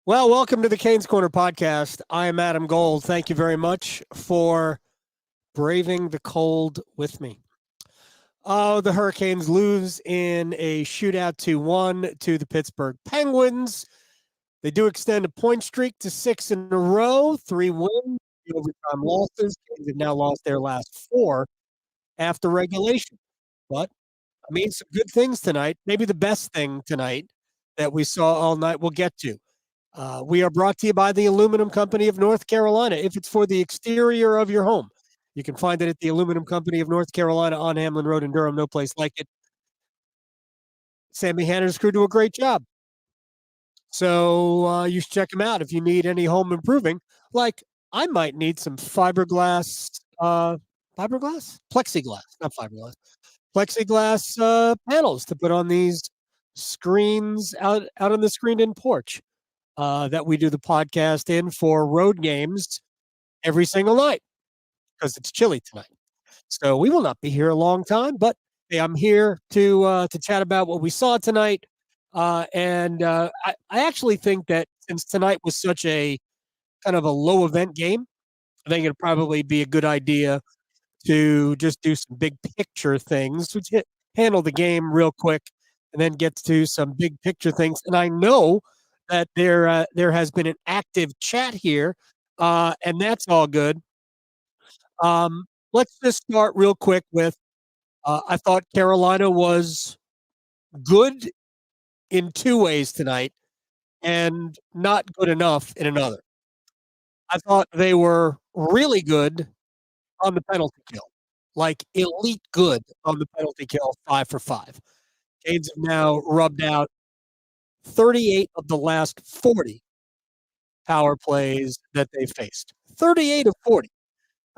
Well, welcome to the Canes Corner podcast. I am Adam Gold. Thank you very much for braving the cold with me. Oh, the Hurricanes lose in a shootout 2-1 to the Pittsburgh Penguins. They do extend a point streak to 6 in a row, 3 wins, 3 overtime losses. Canes have now lost their last 4 after regulation. But, some good things tonight. Maybe the best thing tonight that we saw all night we'll get to. We are brought to you by the Aluminum Company of North Carolina. If it's for the exterior of your home, you can find it at the Aluminum Company of North Carolina on Hamlin Road in Durham. No place like it. Sammy Hanna's crew do a great job. So you should check them out if you need any home improving. Like I might need some plexiglass, not plexiglass panels to put on these screens out on the screened-in porch. That we do the podcast in for road games every single night because it's chilly tonight. So we will not be here a long time, but hey, I'm here to chat about what we saw tonight. I actually think that since tonight was such a kind of a low event game, I think it'd probably be a good idea to just do some big picture things, handle the game real quick, and then get to some big picture things. And I know that there has been an active chat here, and that's all good. Let's just start real quick with I thought Carolina was good in two ways tonight and not good enough in another. I thought they were really good on the penalty kill, like elite good on the penalty kill, 5 for 5. Canes have now rubbed out 38 of the last 40 power plays that they faced. 38 of 40.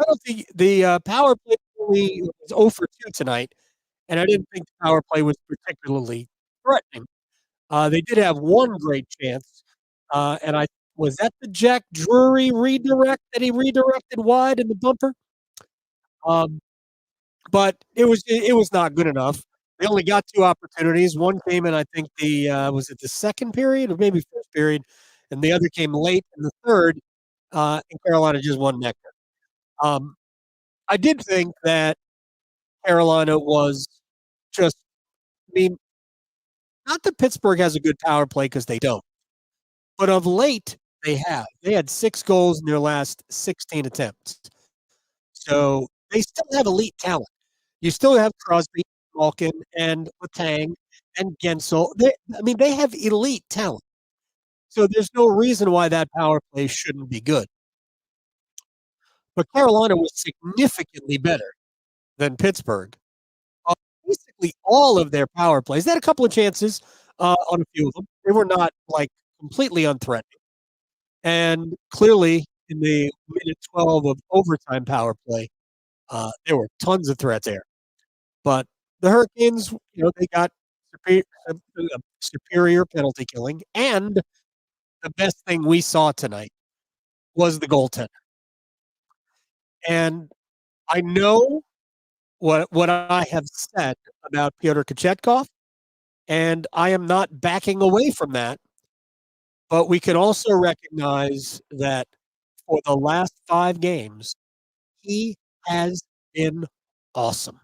I don't think the power play was 0 for 2 tonight, and I didn't think the power play was particularly threatening. They did have one great chance, and was that the Jack Drury redirect that he redirected wide in the bumper? But it was not good enough. They only got 2 opportunities. One came in, I think was it the second period or maybe first period, and the other came late in the third, and Carolina just won nectar. I did think that Carolina was just not that Pittsburgh has a good power play because they don't, but of late they have. They had 6 goals in their last 16 attempts. So they still have elite talent. You still have Crosby, Malkin, and Letang, and Gensel. They have elite talent. So there's no reason why that power play shouldn't be good. But Carolina was significantly better than Pittsburgh. Basically, all of their power plays. They had a couple of chances on a few of them. They were not completely unthreatening. And clearly, in the minute 12 of overtime power play, there were tons of threats there. But the Hurricanes, they got superior penalty killing, and the best thing we saw tonight was the goaltender. And I know what I have said about Pyotr Kochetkov, and I am not backing away from that. But we can also recognize that for the last 5 games, he has been awesome.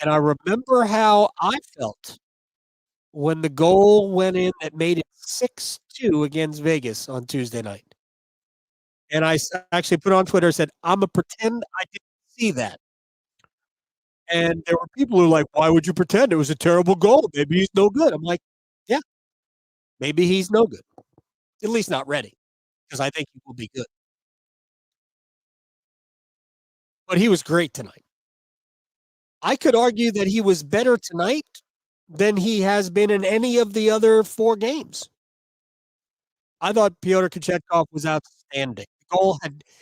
And I remember how I felt when the goal went in that made it 6-2 against Vegas on Tuesday night. And I actually put on Twitter, said, I'm going to pretend I didn't see that. And there were people who were like, why would you pretend? It was a terrible goal. Maybe he's no good. I'm like, yeah, maybe he's no good. At least not ready, because I think he will be good. But he was great tonight. I could argue that he was better tonight than he has been in any of the other 4 games. I thought Pyotr Kochetkov was outstanding.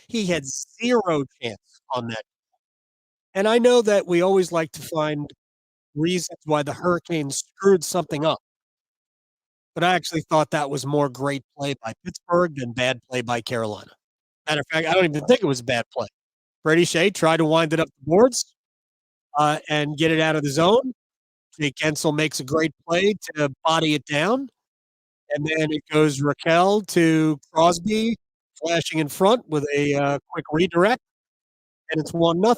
He had 0 chance on that. And I know that we always like to find reasons why the Hurricanes screwed something up. But I actually thought that was more great play by Pittsburgh than bad play by Carolina. Matter of fact, I don't even think it was bad play. Brady Shea tried to wind it up the boards and get it out of the zone. Jake Gensel makes a great play to body it down. and then it goes Raquel to Crosby, flashing in front with a, quick redirect, and it's 1-0.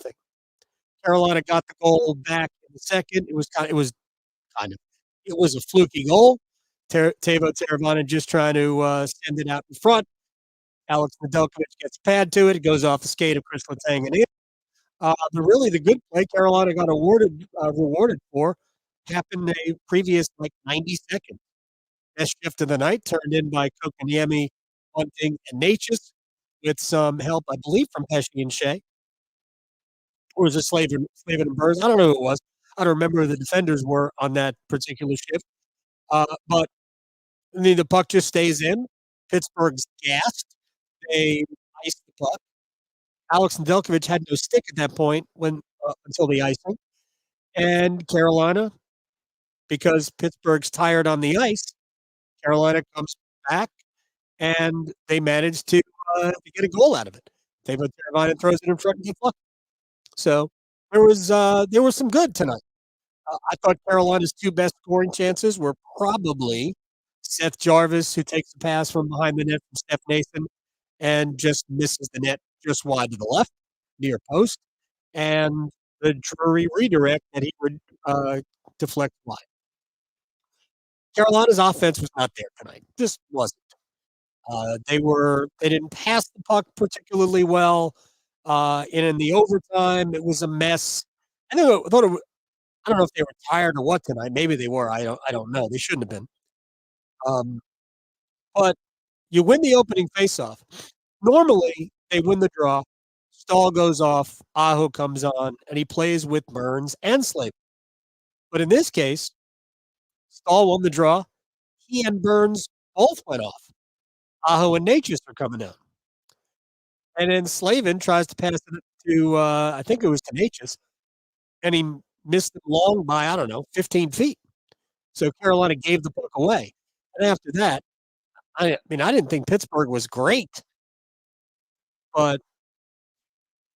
Carolina got the goal back in the second. Kind of it was a fluky goal. Teuvo Teravainen just trying to, send it out in front. Alex Nedeljkovic gets a pad to it. It goes off the skate of Chris Letang and in. But really the good play Carolina got rewarded for happened a previous, like, 90 seconds. Best shift of the night turned in by Kokaniemi, Bunting, and Natchez with some help, I believe, from Pesce and Shea. Or was it Slavin and Burns? I don't know who it was. I don't remember who the defenders were on that particular shift. But I mean, the puck just stays in. Pittsburgh's gassed. They ice the puck. Alex Nedeljkovic had no stick at that point until the icing. And Carolina, because Pittsburgh's tired on the ice, Carolina comes back and they managed to get a goal out of it. Teuvo Teravainen throws it in front and gets lucky. So there was some good tonight. I thought Carolina's 2 best scoring chances were probably Seth Jarvis, who takes the pass from behind the net from Steph Nason and just misses the net just wide to the left, near post, and the Drury redirect that he would, deflect wide. Carolina's offense was not there tonight. Just wasn't. They didn't pass the puck particularly well, and in the overtime, it was a mess. I thought it I don't know if they were tired or what tonight. Maybe they were. I don't know. They shouldn't have been. Um, but you win the opening faceoff. Normally, they win the draw. Stahl goes off. Aho comes on, and he plays with Burns and Slavin. But in this case, Stahl won the draw. He and Burns both went off. Aho and Natchez are coming out. And then Slavin tries to pass it to, I think it was to Natchez, and he missed it long by, I don't know, 15 feet. So Carolina gave the puck away. And after that, I mean, I didn't think Pittsburgh was great, but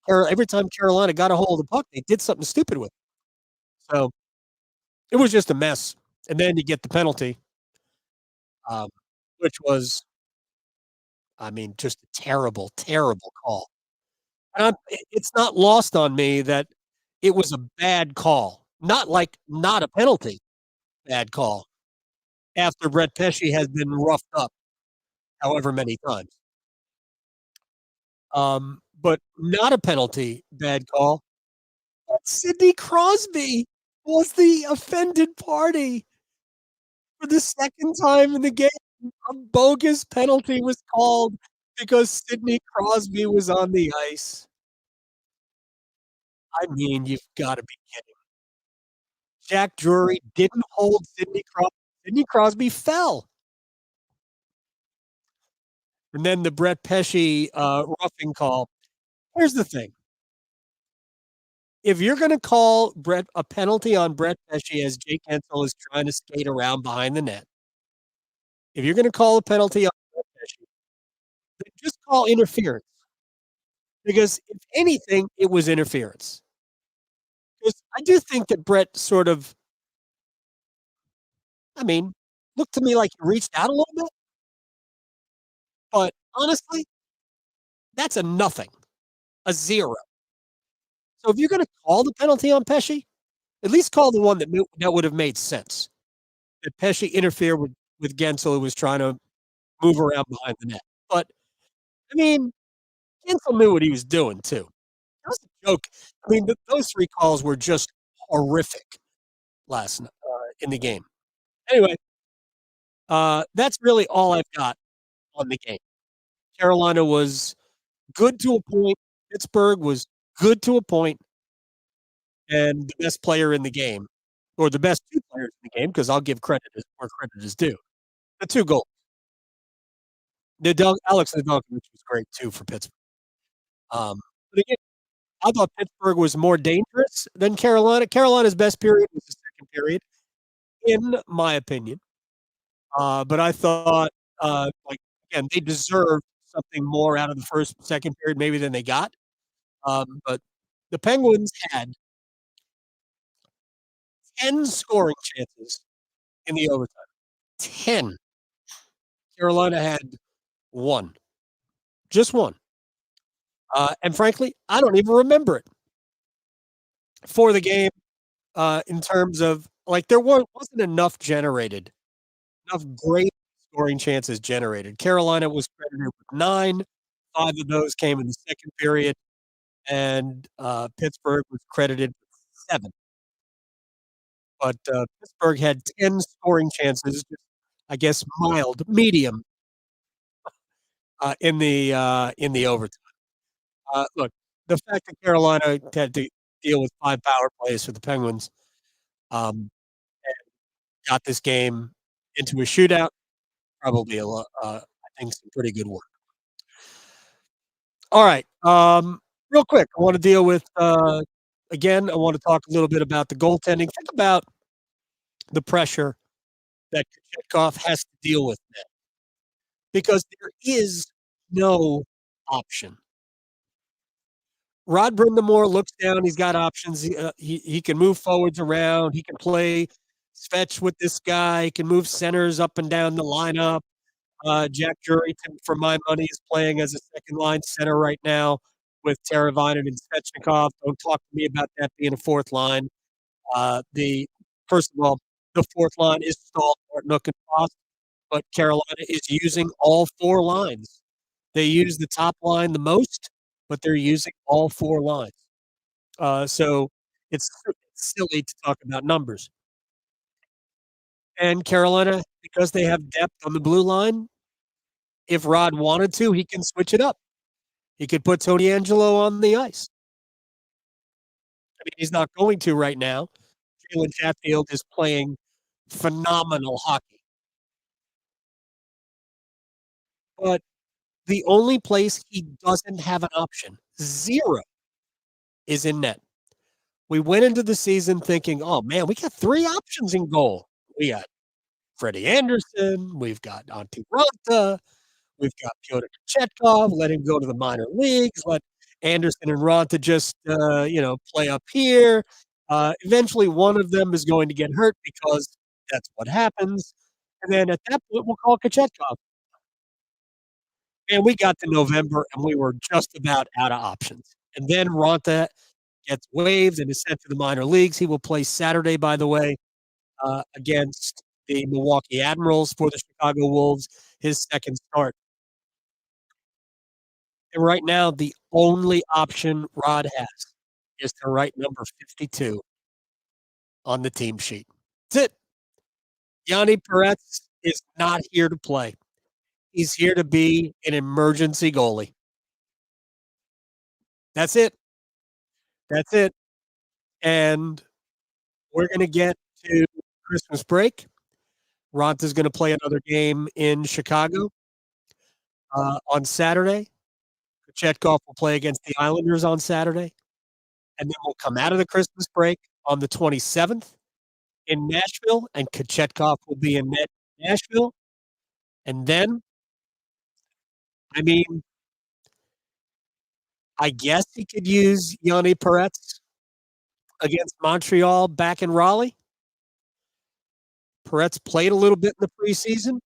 every time Carolina got a hold of the puck, they did something stupid with it. So it was just a mess. And then you get the penalty, um, which was, I mean, just a terrible, terrible call. And it's not lost on me that it was a bad call, not like not a penalty, bad call after Brett Pesce has been roughed up however many times. But not a penalty, bad call. But Sidney Crosby was the offended party for the second time in the game. A bogus penalty was called because Sidney Crosby was on the ice. I mean, you've gotta be kidding. Jack Drury didn't hold Sidney Crosby. Sidney Crosby fell. And then the Brett Pesce, roughing call. Here's the thing. If you're gonna call a penalty on Brett Pesce as Jake Guentzel is trying to skate around behind the net, if you're gonna call a penalty on Brett Pesce, then just call interference. Because if anything, it was interference. Because I do think that Brett sort of, I mean, looked to me like he reached out a little bit, but honestly, that's a nothing, a 0. So if you're gonna call the penalty on Pesce, at least call the one that would have made sense. That Pesce interfered with Guentzel, who was trying to move around behind the net. But, I mean, Guentzel knew what he was doing too. That was a joke. I mean, those 3 calls were just horrific in the game. Anyway, that's really all I've got on the game. Carolina was good to a point. Pittsburgh was good to a point, and the best player in the game, or the best 2 players in the game, because I'll give credit where credit is due. The 2 goals. Alex Nedeljkovic was great too for Pittsburgh. But again, I thought Pittsburgh was more dangerous than Carolina. Carolina's best period was the second period, in my opinion. But I thought, like, again, they deserved something more out of the second period maybe than they got. But the Penguins had 10 scoring chances in the overtime. 10. Carolina had 1, just 1. And frankly, I don't even remember it for the game, in terms of like, wasn't enough generated, enough great scoring chances generated. Carolina was credited with 9, 5 of those came in the second period, and, Pittsburgh was credited with 7. But, Pittsburgh had 10 scoring chances, just, I guess, mild, medium, in the overtime. Look, the fact that Carolina had to deal with 5 power plays for the Penguins, um, and got this game into a shootout, probably I think some pretty good work. Alright, real quick, I wanna deal with, again, I wanna talk a little bit about the goaltending. Think about the pressure that Kochetkov has to deal with now, because there is no option. Rod Brind'Amour looks down, he's got options, he can move forwards around, he can play fetch with this guy, he can move centers up and down the lineup. Jack Drury, for my money, is playing as a second line center right now with Teravainen and Svechnikov. Don't talk to me about that being a fourth line. The First of all, the fourth line is Stahl, Nook, and Frost, but Carolina is using all 4 lines. They use the top line the most, but they're using all 4 lines. So it's silly to talk about numbers. And Carolina, because they have depth on the blue line, if Rod wanted to, he can switch it up. He could put Tony Angelo on the ice. I mean, he's not going to right now. Jalen Chatfield is playing phenomenal hockey, but the only place he doesn't have an option, 0, is in net. We went into the season thinking, "Oh, man, we got 3 options in goal." We got Freddie Anderson, we've got Antti Raanta, we've got Pyotr Kochetkov, let him go to the minor leagues, let Anderson and Raanta just, play up here. Eventually, one of them is going to get hurt because that's what happens, and then at that point, we'll call Kochetkov. And we got to November, and we were just about out of options. And then Raanta gets waived and is sent to the minor leagues. He will play Saturday, by the way, against the Milwaukee Admirals for the Chicago Wolves, his second start. And right now, the only option Rod has is to write number 52 on the team sheet. That's it. Yanni Peretz is not here to play. He's here to be an emergency goalie. That's it. That's it. And we're gonna get to Christmas break. Ronta's gonna play another game in Chicago, on Saturday. Kochetkov will play against the Islanders on Saturday, and then we'll come out of the Christmas break on the 27th in Nashville, and Kochetkov will be in net in Nashville, and then, I mean, I guess he could use Yanni Peretz against Montreal back in Raleigh. Peretz played a little bit in the preseason.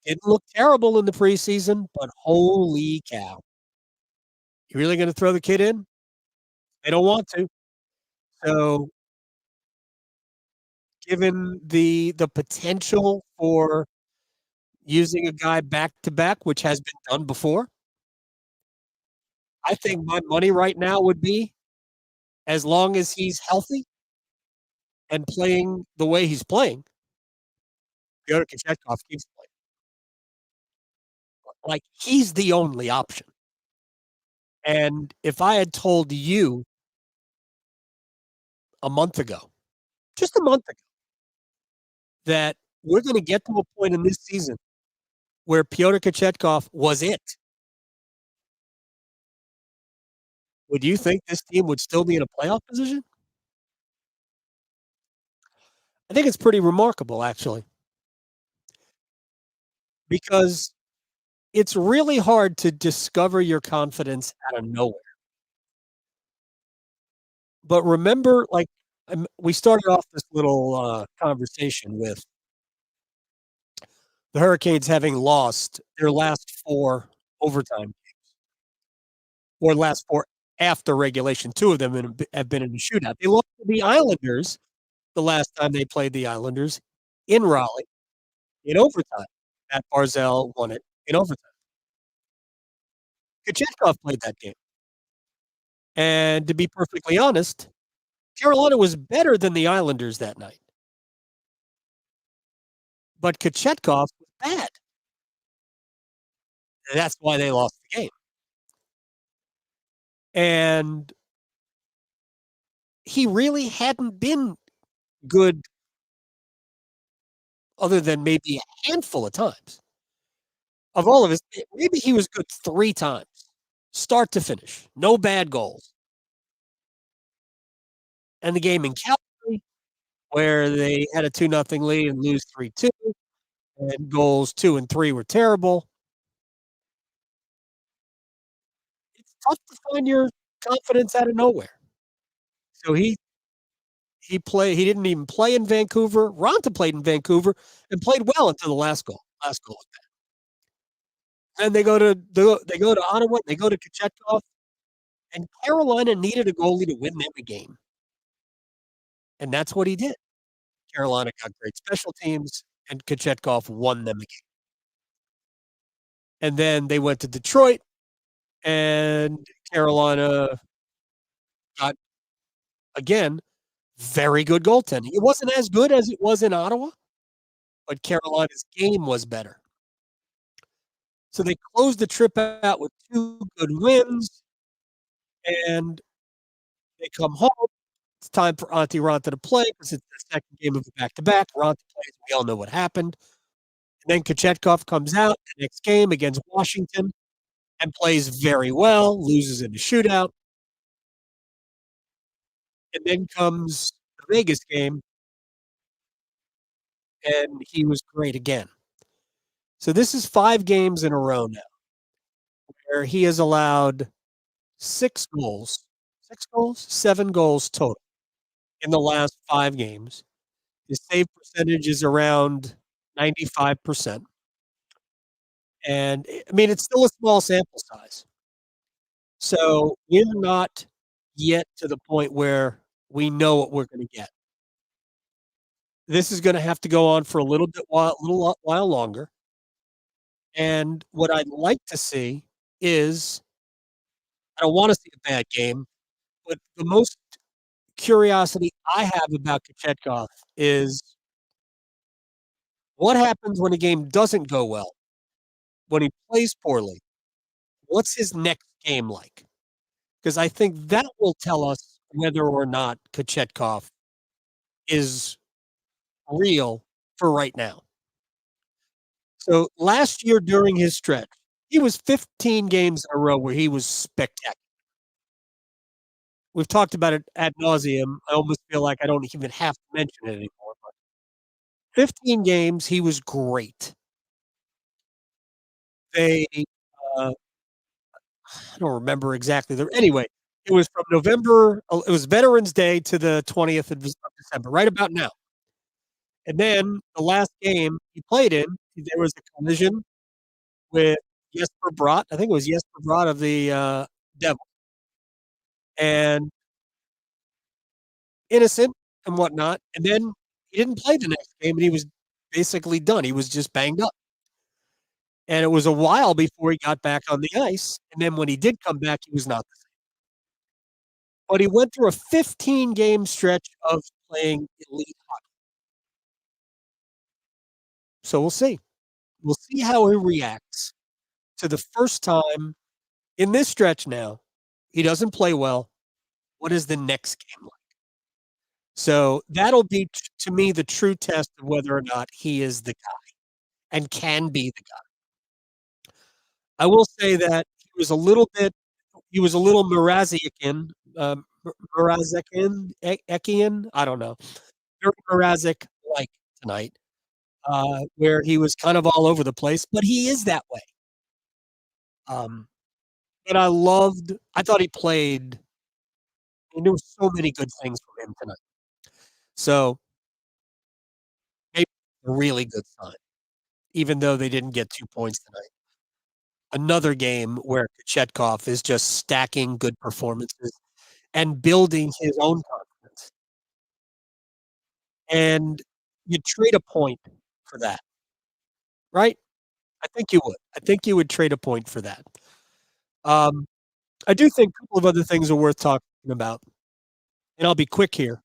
Didn't look terrible in the preseason, but holy cow. You really gonna throw the kid in? They don't want to. So, given the potential for using a guy back to back, which has been done before, I think my money right now would be, as long as he's healthy and playing the way he's playing, Pyotr Kochetkov keeps playing. Like, he's the only option. And if I had told you a month ago, just a month ago, that we're gonna get to a point in this season where Pyotr Kochetkov was it, would you think this team would still be in a playoff position? I think it's pretty remarkable, actually, because it's really hard to discover your confidence out of nowhere. But remember, like, we started off this little, conversation with The Hurricanes having lost their last 4 overtime or last 4 after regulation. 2 of them have been in the shootout. They lost to the Islanders the last time they played the Islanders in Raleigh in overtime. Matt Barzal won it in overtime. Kochetkov played that game. And to be perfectly honest, Carolina was better than the Islanders that night. But Kochetkov was bad. And that's why they lost the game. And he really hadn't been good other than maybe a handful of times. Of all of his, maybe he was good 3 times, start to finish, no bad goals. And the game in Calgary, where they had a 2-0 lead and lose 3-2, and goals 2 and 3 were terrible. It's tough to find your confidence out of nowhere. So he didn't even play in Vancouver. Ronta played in Vancouver and played well until the last goal. Last goal was bad. And they go to Ottawa, they go to Kochetkov, and Carolina needed a goalie to win them a game. And that's what he did. Carolina got great special teams, and Kochetkov won them a game. And then they went to Detroit, and Carolina got, again, very good goaltending. It wasn't as good as it was in Ottawa, but Carolina's game was better. So they closed the trip out with 2 good wins, and they come home. It's time for Antti Raanta to play because it's the second game of a back-to-back. Raanta plays. We all know what happened. And then Kochetkov comes out the next game against Washington and plays very well, loses in the shootout. And then comes the Vegas game, and he was great again. So this is 5 games in a row now where he has allowed 6 goals, 7 goals total in the last 5 games. His save percentage is around 95%. And I mean, it's still a small sample size. So we're not yet to the point where we know what we're going to get. This is going to have to go on for a little while longer. And what I'd like to see is, I don't want to see a bad game, but the most curiosity I have about Kochetkov is what happens when a game doesn't go well, when he plays poorly. What's his next game like? Because I think that will tell us whether or not Kochetkov is real for right now. So last year during his stretch, he was 15 games in a row where he was spectacular. We've talked about it ad nauseum. I almost feel like I don't even have to mention it anymore. But 15 games, he was great. They, uh, I don't remember exactly. Anyway, it was from November. It was Veterans Day to the 20th of December, right about now. And then the last game he played in, there was a collision with Jesper Bratt. I think it was Jesper Bratt of the Devils. And innocent and whatnot. And then he didn't play the next game, and he was basically done. He was just banged up. And it was a while before he got back on the ice. And then when he did come back, he was not the same. But he went through a 15-game stretch of playing elite hockey. So we'll see. We'll see how he reacts to the first time in this stretch now. He doesn't play well. What is the next game like? So that'll be, to me, the true test of whether or not he is the guy and can be the guy. I will say that he was a little Mrazek-ian, Mrazek-ian, I don't know, very Mrazek-like tonight, where he was kind of all over the place, but he is that way. But I thought he played, and there were so many good things from him tonight. So maybe a really good sign. even though they didn't get 2 points tonight. Another game where Kochetkov is just stacking good performances and building his own confidence, and you trade a point for that, right? I think you would. I think you would trade a point for that. Um, I do think a couple of other things are worth talking about, and I'll be quick here.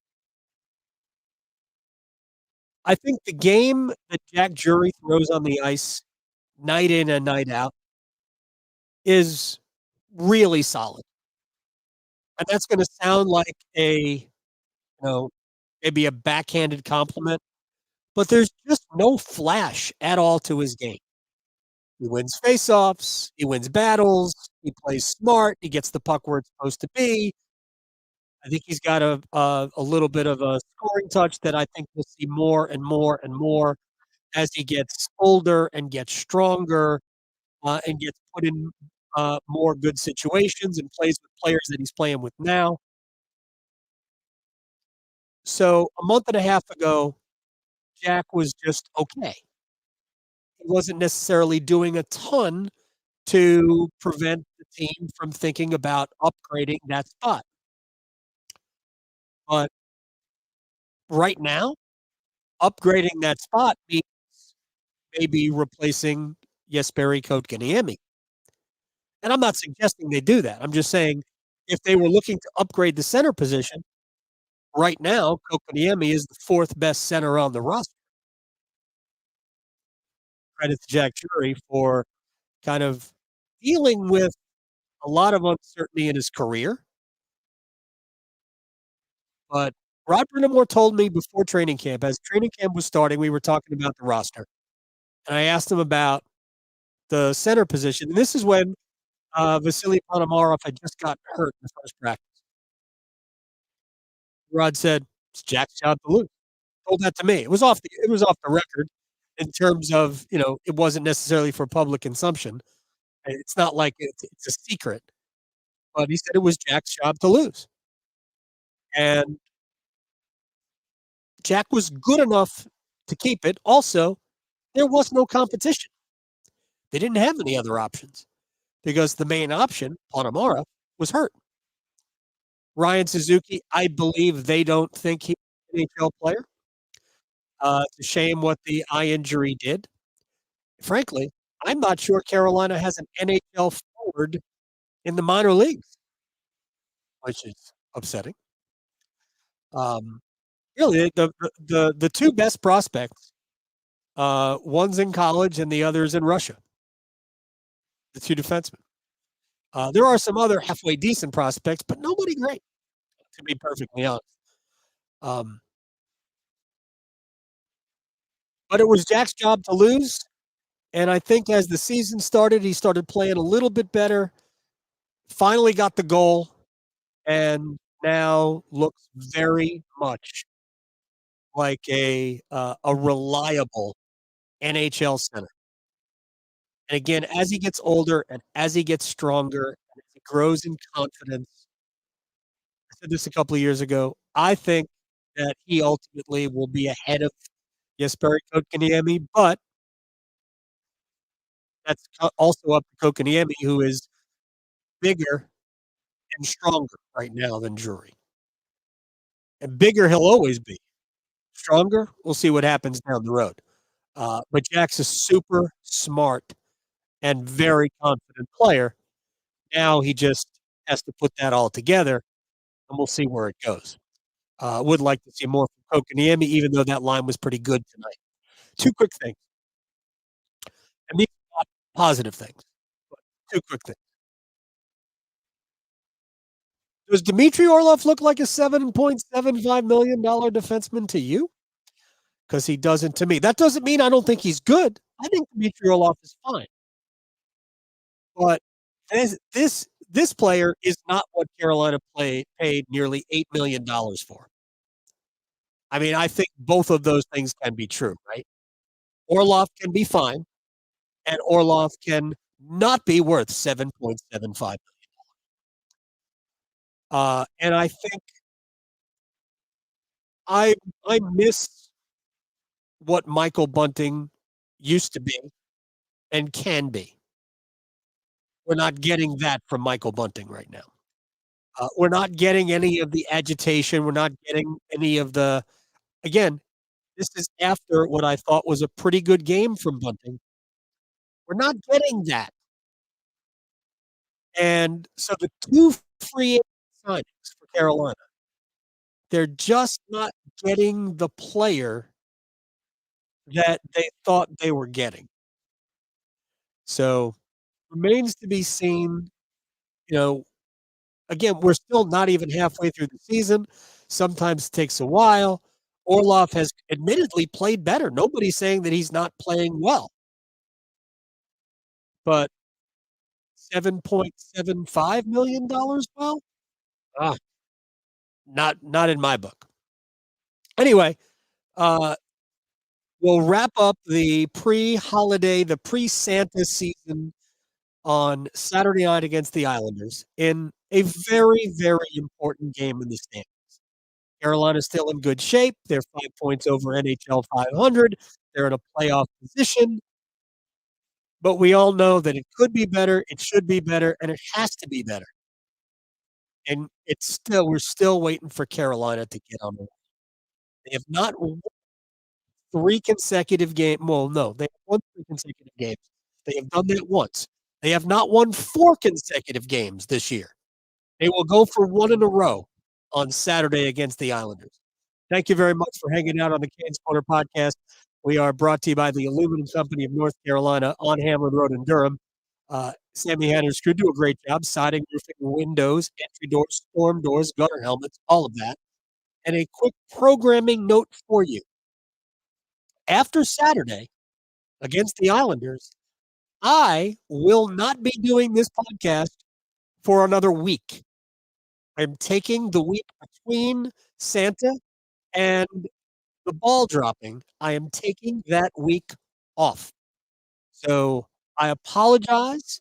I think the game that Jack Drury throws on the ice night in and night out is really solid, and that's gonna sound like maybe a backhanded compliment, but there's just no flash at all to his game. He wins faceoffs, he wins battles, he plays smart, he gets the puck where it's supposed to be. I think he's got a little bit of a scoring touch that I think we'll see more and more and more as he gets older and gets stronger, and gets put in, more good situations and plays with players that he's playing with now. So, a month and a half ago, Jack was just okay. He wasn't necessarily doing a ton to prevent the team from thinking about upgrading that spot. But right now, upgrading that spot means maybe replacing Jesperi Kotkaniemi. And I'm not suggesting they do that. I'm just saying if they were looking to upgrade the center position, right now, Kotkaniemi is the 4th best center on the roster. Credit to Jack Drury for kind of dealing with a lot of uncertainty in his career. But Rod Brindamore told me before training camp, as training camp was starting, we were talking about the roster, and I asked him about the center position, and this is when, Vasily Ponomarev had just gotten hurt in the first practice. Rod said, "It's Jack's job to lose." Told that to me. It was off the record in terms of, it wasn't necessarily for public consumption. It's not like it's a secret, but he said it was Jack's job to lose, and Jack was good enough to keep it. Also, there was no competition. They didn't have any other options because the main option, Ponomarev, was hurt. Ryan Suzuki, I believe they don't think he's an NHL player. It's a shame what the eye injury did. Frankly, I'm not sure Carolina has an NHL forward in the minor leagues, which is upsetting. Um, really, the 2 best prospects, one's in college and the other's in Russia, the 2 defensemen. There are some other halfway decent prospects, but nobody great, to be perfectly honest. Um, but it was Jack's job to lose, and I think as the season started, he started playing a little bit better, finally got the goal, and now looks very much like a reliable NHL center. And again, as he gets older and as he gets stronger, and as he grows in confidence, I said this a couple of years ago, I think that he ultimately will be ahead of Jesperi Kotkaniemi, but that's also up to Kotkaniemi, who is bigger and stronger right now than Drury. And bigger he'll always be. Stronger, we'll see what happens down the road. But Jack's a super smart and very confident player. Now he just has to put that all together, and we'll see where it goes. Would like to see more from Kotkaniemi, even though that line was pretty good tonight. 2 quick things, and these are not positive things, but 2 quick things. Does Dmitry Orlov look like a $7.75 million defenseman to you? Because he doesn't to me. That doesn't mean I don't think he's good. I think Dmitry Orlov is fine. But this player is not what Carolina paid nearly $8 million for. I mean, I think both of those things can be true, right? Orlov can be fine, and Orlov can not be worth 7.75. And I think I miss what Michael Bunting used to be and can be. We're not getting that from Michael Bunting right now. We're not getting any of the agitation. We're not getting any of the again, this is after what I thought was a pretty good game from Bunting. We're not getting that. And so the 2 free agent signings for Carolina, they're just not getting the player that they thought they were getting. So, remains to be seen, you know, again, we're still not even halfway through the season. Sometimes it takes a while. Orlov has admittedly played better. Nobody's saying that he's not playing well, but $7.75 million? Well, ah, not in my book. Anyway, uh, we'll wrap up the pre-holiday, the pre-Santa season on Saturday night against the Islanders in a very, very important game in the standings. Carolina's still in good shape. They're 5 points over NHL 500. They're in a playoff position, but we all know that it could be better, it should be better, and it has to be better. And it's still we're still waiting for Carolina to get on the They have not won 3 consecutive game well, no, they have won 3 consecutive games. They have done that once. They have not won 4 consecutive games this year. They will go for 1 in a row on Saturday against the Islanders. Thank you very much for hanging out on the Canes Corner podcast. We are brought to you by the Aluminum Company of North Carolina on Hamlin Road in Durham. Sammy Hanner's crew do a great job siding, roofing, windows, entry doors, storm doors, gutter helmets, all of that. And a quick programming note for you. After Saturday against the Islanders, I will not be doing this podcast for another week. I'm taking the week between Santa and the ball dropping. I am taking that week off. So I apologize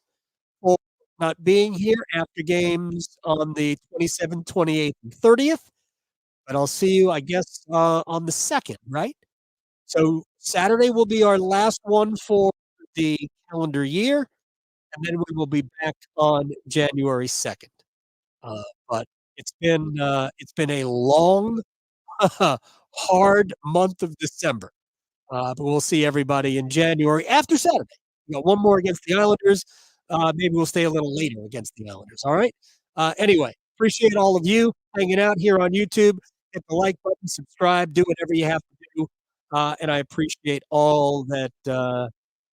for not being here after games on the 27th, 28th, and 30th, but I'll see you, I guess, on the 2nd, right? So Saturday will be our last one for the calendar year, and then we will be back on January 2nd. But it's been a long, hard month of December. But we'll see everybody in January after Saturday. We got one more against the Islanders. Maybe we'll stay a little later against the Islanders. All right. Anyway, appreciate all of you hanging out here on YouTube. Hit the like button, subscribe, do whatever you have to do. And I appreciate all the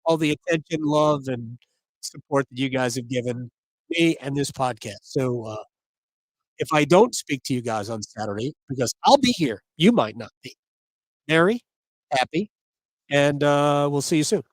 attention, love, and support that you guys have given me and this podcast. So if I don't speak to you guys on Saturday, because I'll be here, you might not be. Merry, happy, and we'll see you soon.